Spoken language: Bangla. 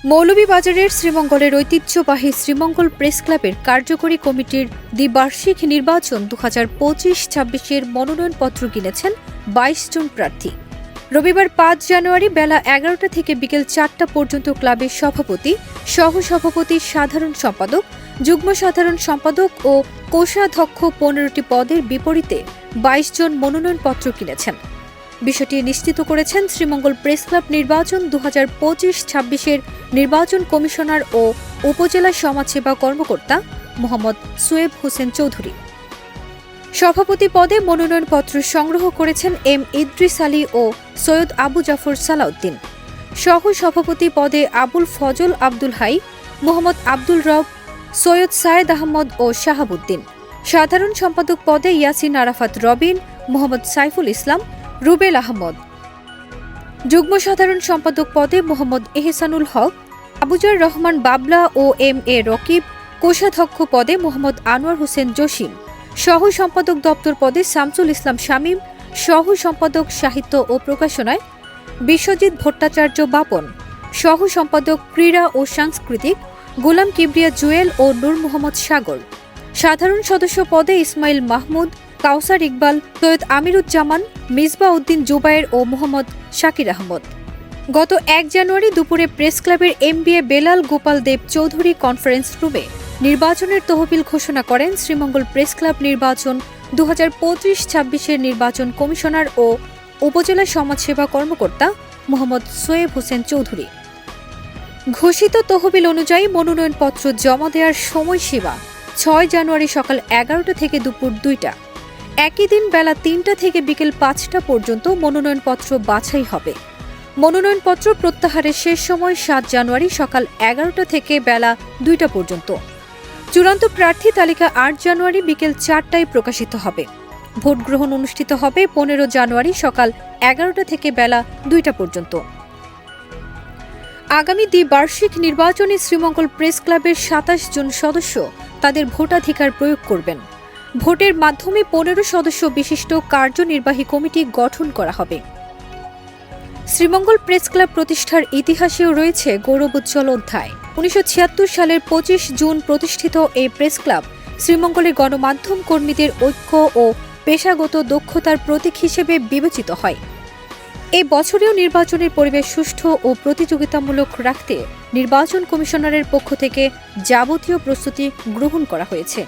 মৌলভীবাজারের শ্রীমঙ্গলের ঐতিহ্যবাহী শ্রীমঙ্গল প্রেস ক্লাবের কার্যকরী কমিটির দ্বিবার্ষিক নির্বাচন 2025-26-এর মনোনয়নপত্র কিনেছেন 22 জন প্রার্থী। রবিবার 5 জানুয়ারি বেলা 11টা থেকে বিকেল 4টা পর্যন্ত ক্লাবের সভাপতি, সহসভাপতি, সাধারণ সম্পাদক, যুগ্ম সাধারণ সম্পাদক ও কোষাধ্যক্ষ 15টি পদের বিপরীতে 22 জন মনোনয়নপত্র কিনেছেন। বিষয়টি নিশ্চিত করেছেন শ্রীমঙ্গল প্রেস ক্লাব নির্বাচন 2025-26-এর নির্বাচন কমিশনার ও উপজেলা সমাজসেবা কর্মকর্তা মোহাম্মদ সোয়েব হোসেন চৌধুরী। সভাপতি পদে মনোনয়নপত্র সংগ্রহ করেছেন এম ইদ্রিস আলী ও সৈয়দ আবু জাফর সালাউদ্দিন। সহ সভাপতি পদে আবুল ফজল আব্দুল হাই, মোহাম্মদ আব্দুল রব, সৈয়দ সায়েদ আহমদ ও শাহাবুদ্দিন। সাধারণ সম্পাদক পদে ইয়াসিন আরাফাত রবিন, মোহাম্মদ সাইফুল ইসলাম, রুবেল আহমদ। যুগ্ম সাধারণ সম্পাদক পদে মোহাম্মদ এহসানুল হক, আবুজার রহমান বাবলা ও এম এ রকিব। কোষাধ্যক্ষ পদে মোহাম্মদ আনোয়ার হোসেন জসিম। সহ সম্পাদক দপ্তর পদে শামসুল ইসলাম শামীম। সহ সম্পাদক সাহিত্য ও প্রকাশনায় বিশ্বজিৎ ভট্টাচার্য বাপন। সহ সম্পাদক ক্রীড়া ও সাংস্কৃতিক গোলাম কিবরিয়া জুয়েল ও নূর মোহাম্মদ সাগর। সাধারণ সদস্য পদে ইসমাইল মাহমুদ, কাউসার ইকবাল, সৈয়দ আমিরুজ্জামান, মিসবাহ উদ্দিন জুবায়ের ও মোহাম্মদ শাকির আহমদ। গত 1 জানুয়ারি দুপুরে প্রেস ক্লাবের এমবিএ বেলাল গোপাল দেব চৌধুরী কনফারেন্স রুমে নির্বাচনের তহবিল ঘোষণা করেন শ্রীমঙ্গল প্রেস ক্লাব নির্বাচন 2025-26-এর নির্বাচন কমিশনার ও উপজেলা সমাজসেবা কর্মকর্তা মোহাম্মদ সোয়েব হোসেন চৌধুরী। ঘোষিত তহবিল অনুযায়ী মনোনয়নপত্র জমা দেওয়ার সময়সীমা 6 জানুয়ারি সকাল 11টা থেকে দুপুর 2টা। একই দিন বেলা 3টা থেকে বিকেল 5টা পর্যন্ত মনোনয়নপত্র বাছাই হবে। মনোনয়নপত্র প্রত্যাহারের শেষ সময় 7 জানুয়ারি সকাল 11টা থেকে বেলা 2টা পর্যন্ত। চূড়ান্ত প্রার্থী তালিকা 8 জানুয়ারি বিকেল 4টায় প্রকাশিত হবে। ভোট গ্রহণ অনুষ্ঠিত হবে 15 জানুয়ারি সকাল 11টা থেকে বেলা 2টা পর্যন্ত। আগামী দ্বিবার্ষিক নির্বাচনে শ্রীমঙ্গল প্রেস ক্লাবের 27 জন সদস্য তাদের ভোটাধিকার প্রয়োগ করবেন। ভোটের মাধ্যমে 15 সদস্য বিশিষ্ট কার্যনির্বাহী কমিটি গঠন করা হবে। শ্রীমঙ্গল প্রেস ক্লাব প্রতিষ্ঠার ইতিহাসেও রয়েছে গৌরবোজ্জ্বল অধ্যায়। 1976 সালের 25 জুন প্রতিষ্ঠিত এই প্রেস ক্লাব শ্রীমঙ্গলের গণমাধ্যম কর্মীদের ঐক্য ও পেশাগত দক্ষতার প্রতীক হিসেবে বিবেচিত হয়। এই বছরেও নির্বাচনের পরিবেশ সুষ্ঠু ও প্রতিযোগিতামূলক রাখতে নির্বাচন কমিশনারের পক্ষ থেকে যাবতীয় প্রস্তুতি গ্রহণ করা হয়েছে।